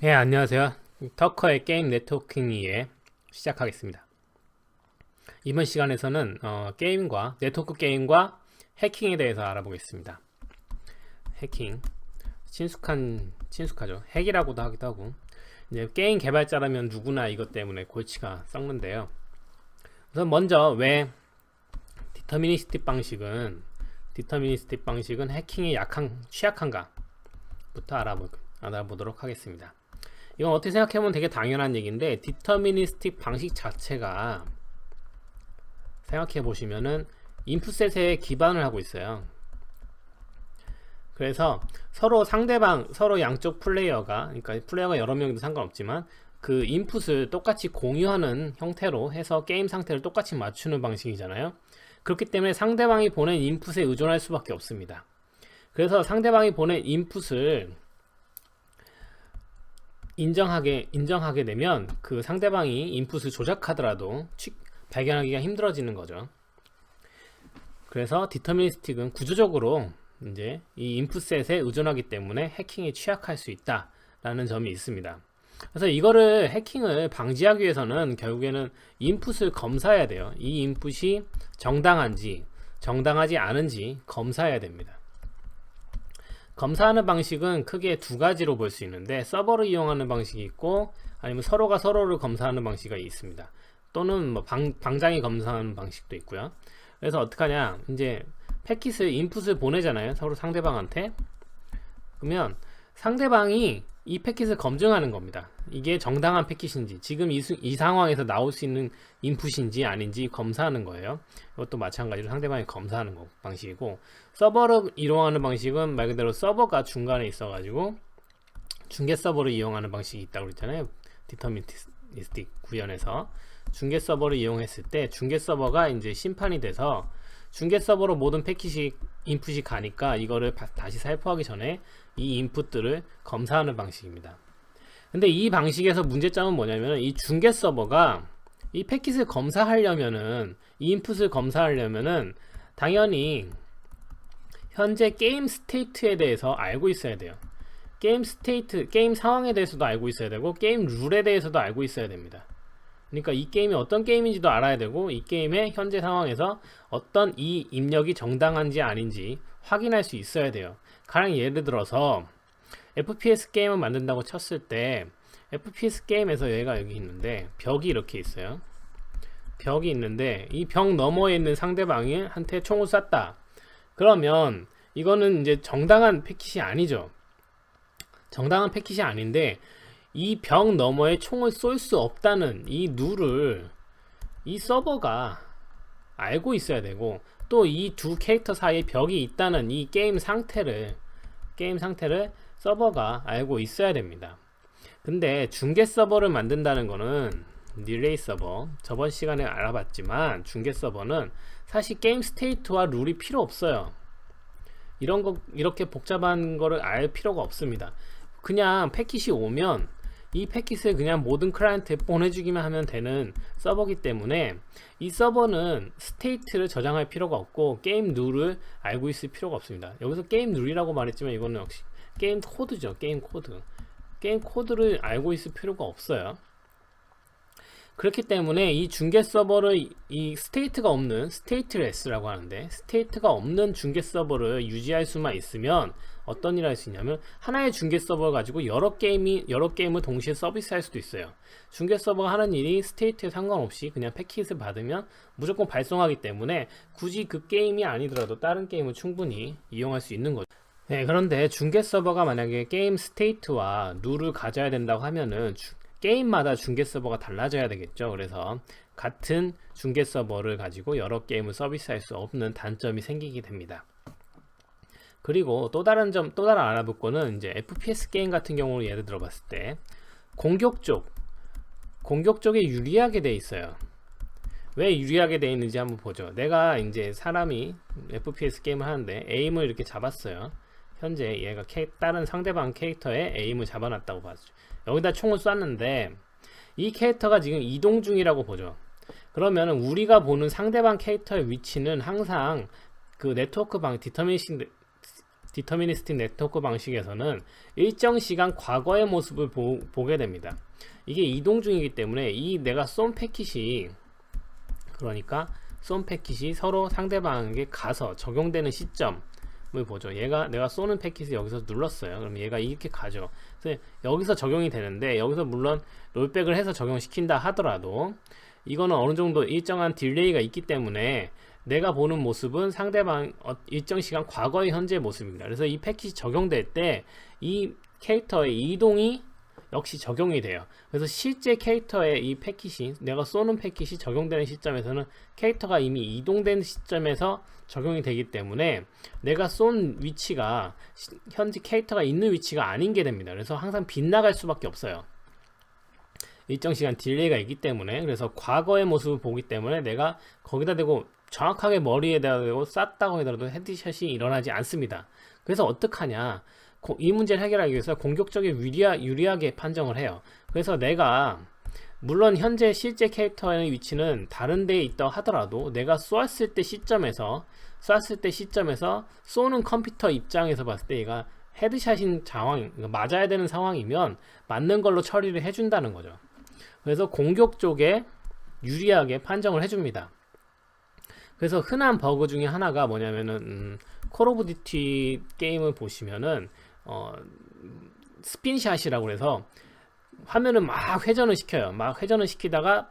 네, 안녕하세요. 터커의 게임 네트워킹2에 시작하겠습니다. 이번 시간에서는 게임과 네트워크 게임과 해킹에 대해서 알아보겠습니다. 해킹, 친숙하죠. 핵이라고도 하기도 하고. 이제 게임 개발자라면 누구나 이것 때문에 골치가 썩는데요. 우선 먼저 왜 디터미니스틱 방식은 해킹에 취약한가부터 알아보도록 하겠습니다. 이건 어떻게 생각해보면 되게 당연한 얘기인데, 디터미니스틱 방식 자체가 생각해보시면은 인풋셋에 기반을 하고 있어요. 그래서 서로 양쪽 그러니까 플레이어가 여러 명이도 상관없지만 그 인풋을 똑같이 공유하는 형태로 해서 게임 상태를 똑같이 맞추는 방식이잖아요. 그렇기 때문에 상대방이 보낸 인풋에 의존할 수밖에 없습니다. 그래서 상대방이 보낸 인풋을 인정하게 되면 그 상대방이 인풋을 조작하더라도 발견하기가 힘들어지는 거죠. 그래서 디터미니스틱은 구조적으로 이제 이 인풋셋에 의존하기 때문에 해킹에 취약할 수 있다라는 점이 있습니다. 그래서 이거를 해킹을 방지하기 위해서는 결국에는 인풋을 검사해야 돼요. 이 인풋이 정당한지 정당하지 않은지 검사해야 됩니다. 검사하는 방식은 크게 두 가지로 볼 수 있는데, 서버를 이용하는 방식이 있고 아니면 서로가 서로를 검사하는 방식이 있습니다. 또는 뭐 방장이 검사하는 방식도 있고요. 그래서 어떻게 하냐, 이제 인풋을 보내잖아요, 서로 상대방한테. 그러면 상대방이 이 패킷을 검증하는 겁니다. 이게 정당한 패킷인지, 지금 이 상황에서 나올 수 있는 인풋인지 아닌지 검사하는 거예요. 이것도 마찬가지로 상대방이 검사하는 방식이고, 서버를 이용하는 방식은 말 그대로 서버가 중간에 있어가지고 중계 서버를 이용하는 방식이 있다고 그랬잖아요. 디터미니스틱 구현에서 중계 서버를 이용했을 때 중계 서버가 이제 심판이 돼서 중계 서버로 모든 인풋이 가니까 이거를 다시 살포하기 전에 이 인풋들을 검사하는 방식입니다. 근데 이 방식에서 문제점은 뭐냐면, 이 중계 서버가 이 패킷을 검사하려면은, 이 인풋을 검사하려면은 당연히 현재 게임 스테이트에 대해서 알고 있어야 돼요. 게임 상황에 대해서도 알고 있어야 되고 게임 룰에 대해서도 알고 있어야 됩니다. 그러니까 이 게임이 어떤 게임인지도 알아야 되고, 이 게임의 현재 상황에서 어떤 이 입력이 정당한지 아닌지 확인할 수 있어야 돼요. 가령 예를 들어서 FPS 게임을 만든다고 쳤을 때, FPS 게임에서 얘가 여기 있는데 벽이 이렇게 있어요. 벽이 있는데 이 벽 너머에 있는 상대방이 한테 총을 쐈다. 그러면 이거는 이제 정당한 패킷이 아니죠. 정당한 패킷이 아닌데, 이 벽 너머에 총을 쏠 수 없다는 이 룰을 이 서버가 알고 있어야 되고, 또 이 두 캐릭터 사이에 벽이 있다는 이 게임 상태를 서버가 알고 있어야 됩니다. 근데 중계 서버를 만든다는 거는, 릴레이 서버, 저번 시간에 알아봤지만 중계 서버는 사실 게임 스테이트와 룰이 필요 없어요. 이렇게 복잡한 거를 알 필요가 없습니다. 그냥 패킷이 오면 이 패킷을 그냥 모든 클라이언트에 보내주기만 하면 되는 서버이기 때문에, 이 서버는 스테이트를 저장할 필요가 없고 게임 룰을 알고 있을 필요가 없습니다. 여기서 게임 룰이라고 말했지만 이거는 역시 게임 코드죠. 게임 코드를 알고 있을 필요가 없어요. 그렇기 때문에 이 중계 서버를, 이 스테이트가 없는, 스테이트레스라고 하는데, 스테이트가 없는 중계 서버를 유지할 수만 있으면 어떤 일을 할 수 있냐면, 하나의 중계 서버를 가지고 여러 게임을 동시에 서비스할 수도 있어요. 중계 서버가 하는 일이 스테이트에 상관없이 그냥 패킷을 받으면 무조건 발송하기 때문에 굳이 그 게임이 아니더라도 다른 게임을 충분히 이용할 수 있는 거죠. 네, 그런데 중계 서버가 만약에 게임 스테이트와 룰을 가져야 된다고 하면은 게임마다 중계 서버가 달라져야 되겠죠. 그래서 같은 중계 서버를 가지고 여러 게임을 서비스할 수 없는 단점이 생기게 됩니다. 그리고 또 다른 알아볼 거는, 이제 FPS 게임 같은 경우로 예를 들어 봤을 때 공격 쪽에 유리하게 돼 있어요. 왜 유리하게 돼 있는지 한번 보죠. 내가 이제 사람이 FPS 게임을 하는데 에임을 이렇게 잡았어요. 현재 얘가 다른 상대방 캐릭터의 에임을 잡아놨다고 봐죠. 여기다 총을 쐈는데 이 캐릭터가 지금 이동 중이라고 보죠. 그러면 우리가 보는 상대방 캐릭터의 위치는 항상 그 네트워크 디터미니스틱 네트워크 방식에서는 일정 시간 과거의 모습을 보게 됩니다. 이게 이동 중이기 때문에 이 내가 쏜 패킷이, 그러니까 쏜 패킷이 서로 상대방에게 가서 적용되는 시점을 보죠. 내가 쏘는 패킷을 여기서 눌렀어요. 그럼 얘가 이렇게 가죠. 그래서 여기서 적용이 되는데, 여기서 물론 롤백을 해서 적용시킨다 하더라도 이거는 어느 정도 일정한 딜레이가 있기 때문에 내가 보는 모습은 상대방 일정 시간 과거의 현재의 모습입니다. 그래서 이 패킷이 적용될 때 이 캐릭터의 이동이 역시 적용이 돼요. 그래서 실제 캐릭터의 이 패킷이, 내가 쏘는 패킷이 적용되는 시점에서는 캐릭터가 이미 이동된 시점에서 적용이 되기 때문에 내가 쏜 위치가 현재 캐릭터가 있는 위치가 아닌 게 됩니다. 그래서 항상 빗나갈 수밖에 없어요. 일정 시간 딜레이가 있기 때문에. 그래서 과거의 모습을 보기 때문에 내가 거기다 대고 정확하게 머리에다 대고 쐈다고 하더라도 헤드샷이 일어나지 않습니다. 그래서 어떡하냐, 이 문제를 해결하기 위해서 공격적인 유리하게 판정을 해요. 그래서 내가 물론 현재 실제 캐릭터의 위치는 다른 데에 있다 하더라도 내가 쏘았을 때 시점에서 쏘는 컴퓨터 입장에서 봤을 때 얘가 헤드샷인 상황, 맞아야 되는 상황이면 맞는 걸로 처리를 해준다는 거죠. 그래서 공격 쪽에 유리하게 판정을 해줍니다. 그래서 흔한 버그 중에 하나가 뭐냐면은 콜 오브 듀티 게임을 보시면은 스핀샷이라고 해서 화면을 막 회전을 시켜요. 막 회전을 시키다가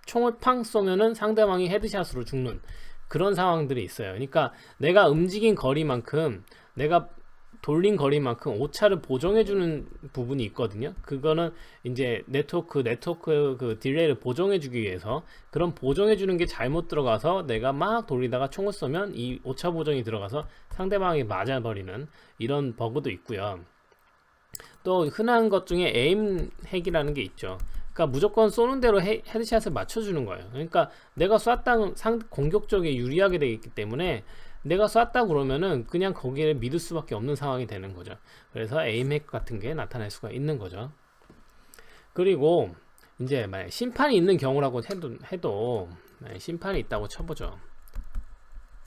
총을 팡 쏘면은 상대방이 헤드샷으로 죽는 그런 상황들이 있어요. 그러니까 내가 움직인 거리만큼, 내가 돌린 거리만큼 오차를 보정해주는 부분이 있거든요. 그거는 이제 네트워크 그 딜레이를 보정해주기 위해서, 그런 보정해주는 게 잘못 들어가서 내가 막 돌리다가 총을 쏘면 이 오차 보정이 들어가서 상대방이 맞아버리는 이런 버그도 있고요. 또 흔한 것 중에 에임 핵이라는 게 있죠. 그러니까 무조건 쏘는 대로 헤드샷을 맞춰주는 거예요. 그러니까 내가 쐈다 공격 쪽에 유리하게 되기 때문에 내가 쐈다 그러면은 그냥 거기를 믿을 수밖에 없는 상황이 되는 거죠. 그래서 에임핵 같은 게 나타날 수가 있는 거죠. 그리고 이제 만약 심판이 있는 경우라고 해도 심판이 있다고 쳐보죠.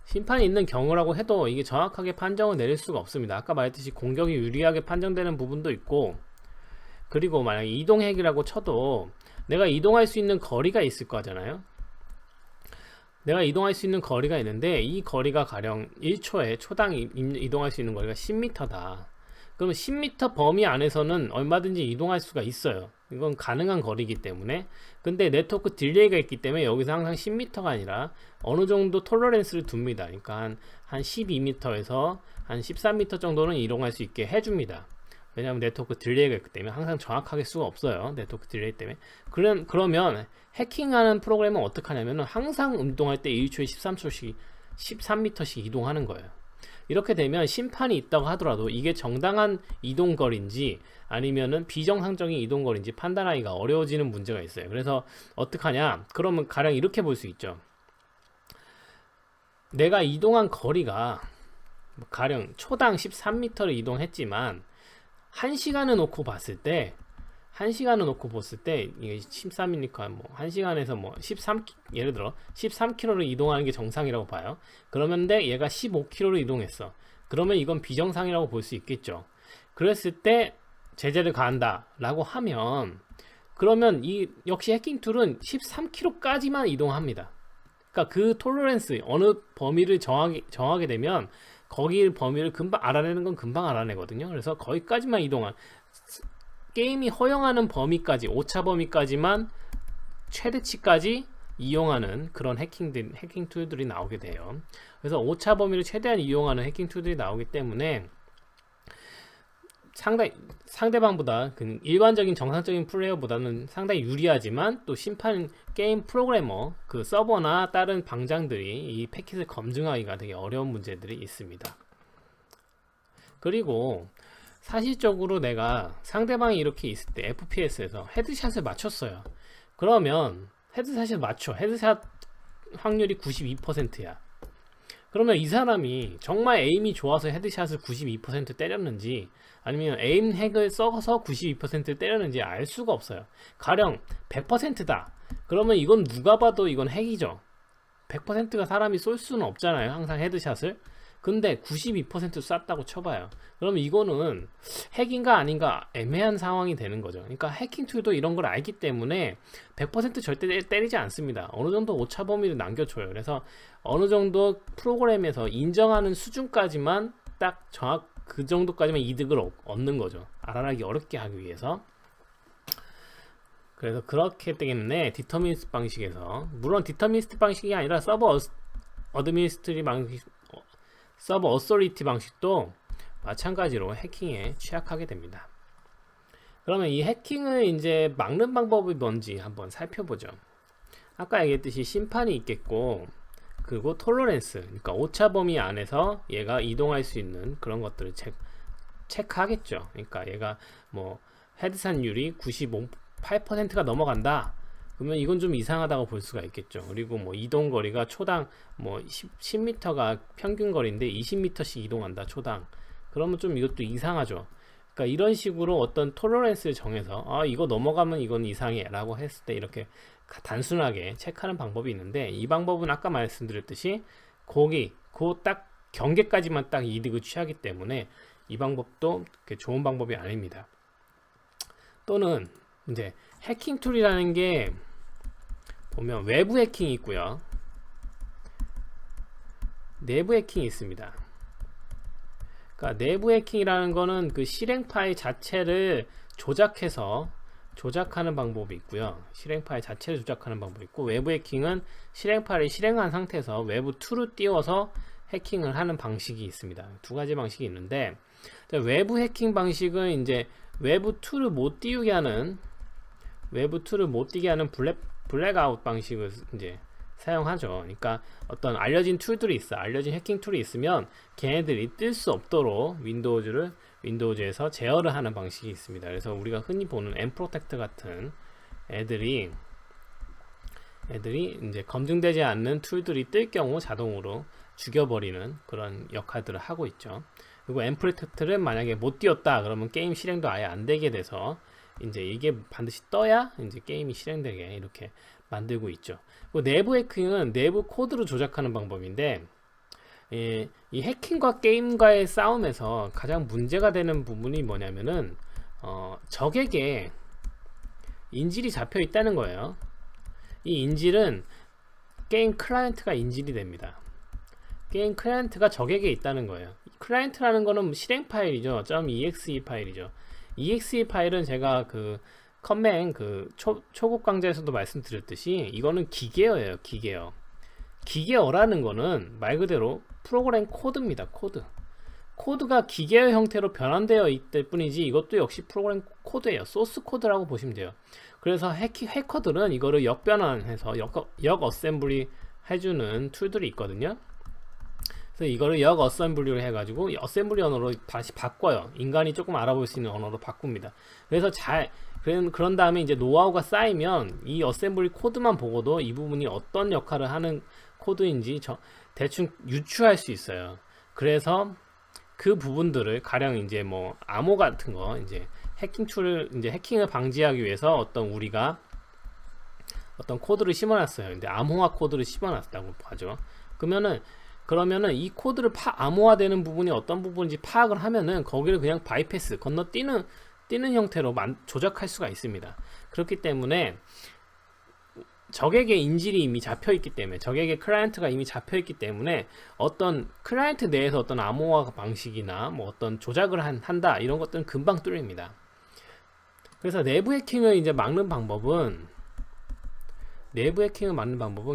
심판이 있는 경우라고 해도 이게 정확하게 판정을 내릴 수가 없습니다. 아까 말했듯이 공격이 유리하게 판정되는 부분도 있고, 그리고 만약 이동핵이라고 쳐도 내가 이동할 수 있는 거리가 있을 거잖아요. 내가 이동할 수 있는 거리가 있는데 이 거리가 가령 1초에 초당 이동할 수 있는 거리가 10m다. 그러면 10m 범위 안에서는 얼마든지 이동할 수가 있어요. 이건 가능한 거리이기 때문에. 근데 네트워크 딜레이가 있기 때문에 여기서 항상 10m가 아니라 어느 정도 톨러런스를 둡니다. 그러니까 한 12m에서 한 13m 정도는 이동할 수 있게 해줍니다. 왜냐하면 네트워크 딜레이가 있기 때문에 항상 정확하게 수가 없어요. 네트워크 딜레이 때문에. 그러면 해킹하는 프로그램은 어떻게 하냐면 항상 이동할 때 1초에 13m씩 이동하는 거예요. 이렇게 되면 심판이 있다고 하더라도 이게 정당한 이동거리인지 아니면은 비정상적인 이동거리인지 판단하기가 어려워지는 문제가 있어요. 그래서 어떡하냐? 그러면 가령 이렇게 볼 수 있죠. 내가 이동한 거리가 가령 초당 13m를 이동했지만 1시간을 놓고 봤을 때 이게 13이니까 뭐 1시간에서 뭐 13, 예를 들어 13km를 이동하는 게 정상이라고 봐요. 그러면 얘가 15km를 이동했어. 그러면 이건 비정상이라고 볼 수 있겠죠. 그랬을 때 제재를 가한다 라고 하면, 그러면 이 역시 해킹 툴은 13km까지만 이동합니다. 그러니까 그 톨러런스, 어느 범위를 정하게 되면 거기 범위를 금방 알아내는 건 금방 알아내거든요. 그래서 거기까지만 게임이 허용하는 범위까지, 오차 범위까지만 최대치까지 이용하는 그런 해킹 툴들이 나오게 돼요. 그래서 오차 범위를 최대한 이용하는 해킹 툴들이 나오기 때문에 상대방보다 일반적인 정상적인 플레이어보다는 상당히 유리하지만, 또 게임 프로그래머, 그 서버나 다른 방장들이 이 패킷을 검증하기가 되게 어려운 문제들이 있습니다. 그리고 사실적으로 내가 상대방이 이렇게 있을 때 FPS에서 헤드샷을 맞췄어요. 그러면 헤드샷 확률이 92%야. 그러면 이 사람이 정말 에임이 좋아서 헤드샷을 92% 때렸는지 아니면 에임 핵을 써서 92%를 때렸는지 알 수가 없어요. 가령 100%다. 그러면 이건 누가 봐도 이건 핵이죠. 100%가 사람이 쏠 수는 없잖아요. 항상 헤드샷을. 근데 92% 쐈다고 쳐봐요. 그럼 이거는 핵인가 아닌가 애매한 상황이 되는 거죠. 그러니까 해킹 툴도 이런 걸 알기 때문에 100% 절대 때리지 않습니다. 어느 정도 오차 범위를 남겨줘요. 그래서 어느 정도 프로그램에서 인정하는 수준까지만 딱 정확 그 정도까지만 이득을 얻는 거죠. 알아나기 어렵게 하기 위해서. 그래서 그렇기 때문에 디터미니스트 방식에서, 물론 디터미니스트 방식이 아니라 서버 어드미니스트리 방식, 서버 어소리티 방식도 마찬가지로 해킹에 취약하게 됩니다. 그러면 이 해킹을 이제 막는 방법이 뭔지 한번 살펴보죠. 아까 얘기했듯이 심판이 있겠고, 그리고 톨러런스, 그러니까 오차 범위 안에서 얘가 이동할 수 있는 그런 것들을 체크하겠죠. 그러니까 얘가 뭐 헤드산율이 98%가 넘어간다. 그러면 이건 좀 이상하다고 볼 수가 있겠죠. 그리고 뭐 이동 거리가 초당 뭐 10m가 평균 거리인데 20m씩 이동한다, 초당. 그러면 좀 이것도 이상하죠. 그러니까 이런 식으로 어떤 톨러런스를 정해서 이거 넘어가면 이건 이상해 라고 했을 때 이렇게 단순하게 체크하는 방법이 있는데, 이 방법은 아까 말씀드렸듯이 그 딱 경계까지만 딱 이득을 취하기 때문에 이 방법도 그렇게 좋은 방법이 아닙니다. 또는 이제 해킹 툴이라는 게 보면 외부 해킹이 있고요, 내부 해킹이 있습니다. 그러니까 내부 해킹이라는 거는 그 실행 파일 자체를 조작하는 방법이 있고요. 실행 파일 자체를 조작하는 방법이 있고, 외부 해킹은 실행 파일을 실행한 상태에서 외부 툴을 띄워서 해킹을 하는 방식이 있습니다. 두 가지 방식이 있는데, 외부 해킹 방식은 이제 외부 툴을 못 띄게 하는 블랙아웃 방식을 이제 사용하죠. 그러니까 어떤 알려진 툴들이 있어, 알려진 해킹 툴이 있으면 걔네들이 뜰 수 없도록 윈도우즈에서 제어를 하는 방식이 있습니다. 그래서 우리가 흔히 보는 엠프로텍트 같은 애들이 이제 검증되지 않는 툴들이 뜰 경우 자동으로 죽여버리는 그런 역할들을 하고 있죠. 그리고 엠프로텍트를 만약에 못 띄웠다 그러면 게임 실행도 아예 안 되게 돼서 이제 이게 반드시 떠야 이제 게임이 실행되게 이렇게 만들고 있죠. 그리고 내부 해킹은 내부 코드를 조작하는 방법인데, 이 해킹과 게임과의 싸움에서 가장 문제가 되는 부분이 뭐냐면은 적에게 인질이 잡혀 있다는 거예요. 이 인질은 게임 클라이언트가 인질이 됩니다. 게임 클라이언트가 적에게 있다는 거예요. 클라이언트라는 거는 실행 파일이죠. .exe 파일이죠. exe 파일은 제가 그 컴맹 초급 강좌에서도 말씀드렸듯이 이거는 기계어예요. 기계어라는 거는 말 그대로 프로그램 코드입니다. 코드가 기계어 형태로 변환되어 있을 뿐이지 이것도 역시 프로그램 코드예요. 소스 코드라고 보시면 돼요. 그래서 해커들은 이거를 역변환해서 역 어셈블리 해주는 툴들이 있거든요. 그래서 이거를 역 어셈블리를 해가지고 어셈블리 언어로 다시 바꿔요. 인간이 조금 알아볼 수 있는 언어로 바꿉니다. 그래서 그런 다음에 이제 노하우가 쌓이면 이 어셈블리 코드만 보고도 이 부분이 어떤 역할을 하는 코드인지 대충 유추할 수 있어요. 그래서 그 부분들을 가령 이제 뭐 암호 같은 거 이제 해킹을 방지하기 위해서 우리가 어떤 코드를 심어놨어요. 근데 암호화 코드를 심어놨다고 하죠. 그러면은 이 코드를 암호화되는 부분이 어떤 부분인지 파악을 하면은 거기를 그냥 바이패스 건너뛰는 형태로 조작할 수가 있습니다. 그렇기 때문에 적에게 인질이 이미 잡혀있기 때문에, 적에게 클라이언트가 이미 잡혀있기 때문에 어떤 클라이언트 내에서 어떤 암호화 방식이나 뭐 어떤 조작을 한다 이런 것들은 금방 뚫립니다. 그래서 내부 해킹을 이제 막는 방법은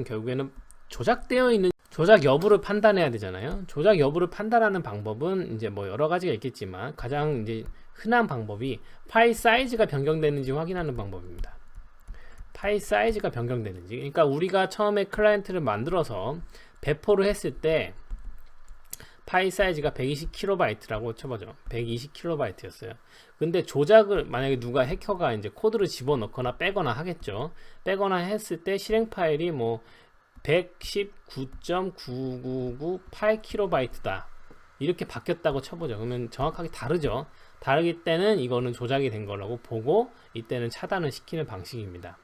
결국에는 조작되어 있는 조작 여부를 판단해야 되잖아요. 조작 여부를 판단하는 방법은 이제 뭐 여러 가지가 있겠지만 가장 이제 흔한 방법이 파일 사이즈가 변경되는지 확인하는 방법입니다. 파일 사이즈가 변경되는지, 그러니까 우리가 처음에 클라이언트를 만들어서 배포를 했을 때 파일 사이즈가 120KB라고 쳐보죠. 120KB였어요. 근데 조작을 만약에 누가 해커가 이제 코드를 집어넣거나 빼거나 하겠죠. 빼거나 했을 때 실행 파일이 뭐 119.9998KB다 이렇게 바뀌었다고 쳐보죠. 그러면 정확하게 다르죠. 다르기 때는 이거는 조작이 된 거라고 보고 이때는 차단을 시키는 방식입니다.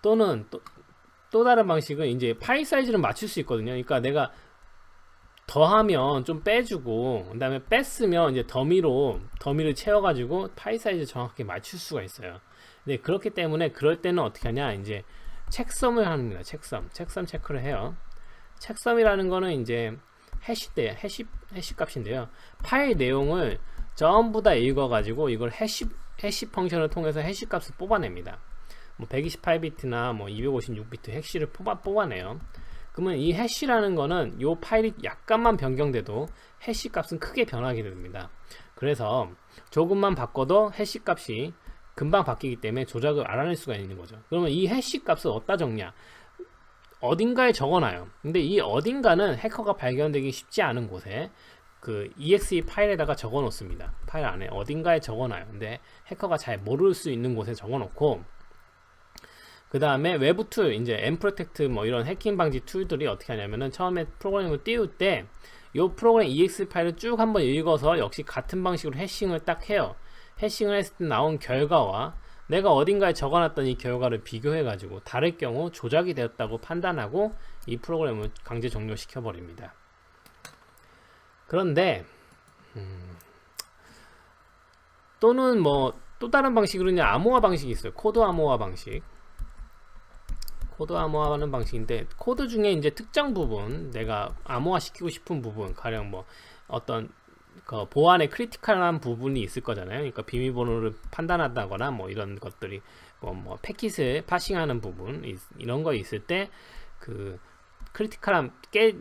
또는 또 다른 방식은 이제 파일 사이즈를 맞출 수 있거든요. 그러니까 내가 더하면 좀 빼주고 그 다음에 뺐으면 이제 더미를 채워가지고 파일 사이즈 정확하게 맞출 수가 있어요. 근데 그렇기 때문에 그럴 때는 어떻게 하냐, 이제 책섬을 합니다. 책섬 체크를 해요. 책섬이라는 거는 이제 해시 값인데요. 파일 내용을 전부 다 읽어가지고 이걸 해시 펑션을 통해서 해시 값을 뽑아냅니다. 뭐 128비트나 뭐 256비트 해시를 뽑아내요. 그러면 이 해시라는 거는 이 파일이 약간만 변경돼도 해시 값은 크게 변하게 됩니다. 그래서 조금만 바꿔도 해시 값이 금방 바뀌기 때문에 조작을 알아낼 수가 있는 거죠. 그러면 이 해시 값을 어디다 적냐? 어딘가에 적어놔요. 근데 이 어딘가는 해커가 발견되기 쉽지 않은 곳에 그 exe 파일에다가 적어 놓습니다. 파일 안에 어딘가에 적어놔요. 근데 해커가 잘 모를 수 있는 곳에 적어 놓고, 그 다음에 외부 툴, 이제 nprotect 뭐 이런 해킹 방지 툴들이 어떻게 하냐면은 처음에 프로그램을 띄울 때 이 프로그램 exe 파일을 쭉 한번 읽어서 역시 같은 방식으로 해싱을 딱 해요. 해싱을 했을 때 나온 결과와 내가 어딘가에 적어놨던 이 결과를 비교해 가지고 다를 경우 조작이 되었다고 판단하고 이 프로그램을 강제 종료시켜 버립니다. 그런데 또는 뭐 또 다른 방식으로는 암호화 방식이 있어요. 코드 암호화 방식. 코드 암호화하는 방식인데, 코드 중에 이제 특정 부분, 내가 암호화 시키고 싶은 부분, 가령 뭐 어떤 그 보안에 크리티컬한 부분이 있을 거잖아요. 그러니까 비밀번호를 판단한다거나 뭐 이런 것들이 뭐 패킷을 파싱하는 부분, 이런 거 있을 때 그 크리티컬한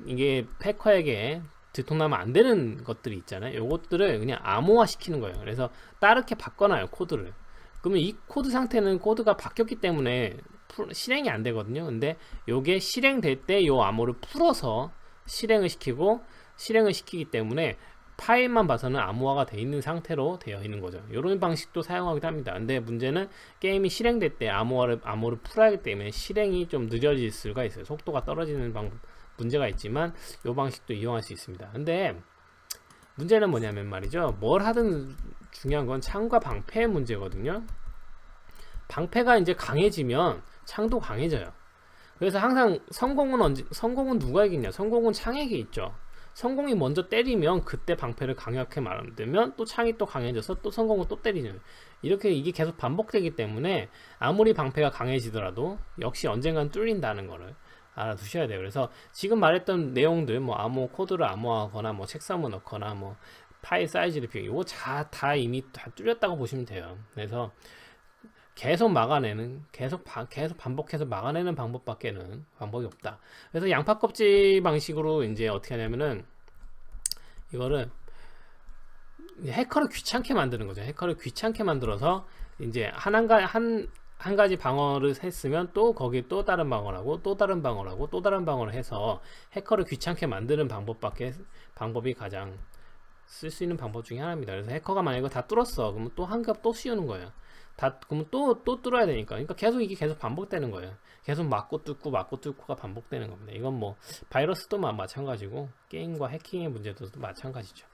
이게 해커에게 들통나면 안 되는 것들이 있잖아요. 요것들을 그냥 암호화 시키는 거예요. 그래서 따르게 바꿔놔요, 코드를. 그러면 이 코드 상태는 코드가 바뀌었기 때문에 실행이 안 되거든요. 근데 요게 실행될 때 요 암호를 풀어서 실행을 시키기 때문에 파일만 봐서는 암호화가 되어 있는 상태로 되어 있는 거죠. 이런 방식도 사용하기도 합니다. 근데 문제는 게임이 실행될 때 암호를 풀어야 하기 때문에 실행이 좀 늦어질 수가 있어요. 속도가 떨어지는 문제가 있지만 이 방식도 이용할 수 있습니다. 근데 문제는 뭐냐면 말이죠, 뭘 하든 중요한 건 창과 방패의 문제거든요. 방패가 이제 강해지면 창도 강해져요. 그래서 항상 성공은 누가 이기냐? 성공은 창에게 있죠. 성공이 먼저 때리면 그때 방패를 강력하게 만들면 또 창이 또 강해져서 또 성공을 또 때리는, 이렇게 이게 계속 반복되기 때문에 아무리 방패가 강해지더라도 역시 언젠간 뚫린다는 거를 알아두셔야 돼요. 그래서 지금 말했던 내용들, 뭐 암호 코드를 암호하거나 뭐 책섬을 넣거나 뭐 파일 사이즈를 비교, 이거 다 이미 다 뚫렸다고 보시면 돼요. 그래서 계속 반복해서 막아내는 방법밖에는 방법이 없다. 그래서 양파 껍질 방식으로 이제 어떻게 하냐면은 이거를 해커를 귀찮게 만드는 거죠. 해커를 귀찮게 만들어서 이제 한 가지 방어를 했으면 또 거기에 또 다른 방어를 하고 또 다른 방어를 하고 또 다른 방어를 해서 해커를 귀찮게 만드는 방법이 가장 쓸 수 있는 방법 중에 하나입니다. 그래서 해커가 만약에 다 뚫었어, 그러면 또 한 겹 또 씌우는 거예요. 그러면 또 뚫어야 되니까. 그러니까 이게 계속 반복되는 거예요. 계속 막고 뚫고가 반복되는 겁니다. 이건 뭐 바이러스도 마찬가지고 게임과 해킹의 문제도 마찬가지죠.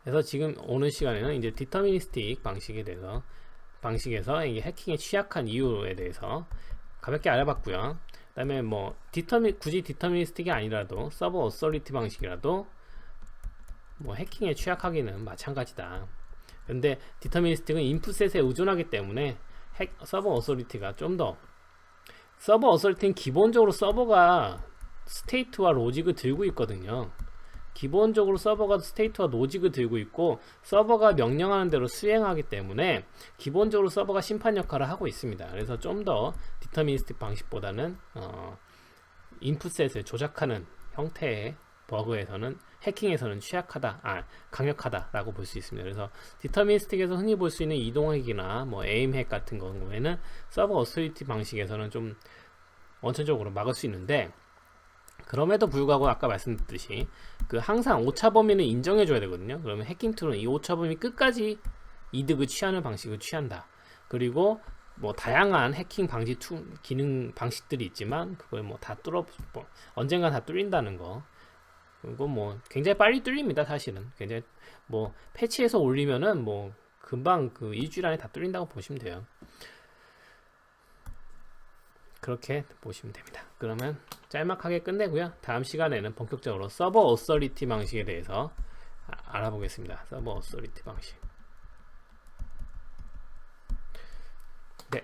그래서 지금 오는 시간에는 이제 디터미니스틱 방식에서 이게 해킹에 취약한 이유에 대해서 가볍게 알아봤고요. 그 다음에 뭐 굳이 디터미니스틱이 아니라도 서버 어서리티 방식이라도 뭐 해킹에 취약하기는 마찬가지다. 근데 디터미니스틱은 인풋셋에 의존하기 때문에 서버 어서리티가 좀 더, 서버 어서리티는 기본적으로 서버가 스테이트와 로직을 들고 있거든요. 기본적으로 서버가 스테이트와 로직을 들고 있고 서버가 명령하는 대로 수행하기 때문에 기본적으로 서버가 심판 역할을 하고 있습니다. 그래서 좀 더 디터미니스틱 방식보다는 인풋셋을 조작하는 형태의 버그에서는, 해킹에서는 강력하다라고 볼 수 있습니다. 그래서 디터미니스틱에서 흔히 볼 수 있는 이동핵이나 뭐 에임핵 같은 경우에는 서버 어서리티 방식에서는 좀 원천적으로 막을 수 있는데, 그럼에도 불구하고 아까 말씀드렸듯이 항상 오차 범위는 인정해 줘야 되거든요. 그러면 해킹 툴은 이 오차 범위 끝까지 이득을 취하는 방식을 취한다. 그리고 뭐 다양한 해킹 방지 기능 방식들이 있지만 그걸 뭐 언젠가 다 뚫린다는 거. 그리고 뭐 굉장히 빨리 뚫립니다. 사실은 굉장히 뭐 패치해서 올리면은 뭐 금방 일주일 안에 다 뚫린다고 보시면 돼요. 그렇게 보시면 됩니다. 그러면 짤막하게 끝내고요. 다음 시간에는 본격적으로 서버 오서리티 방식에 대해서 알아보겠습니다. 서버 오서리티 방식. 네,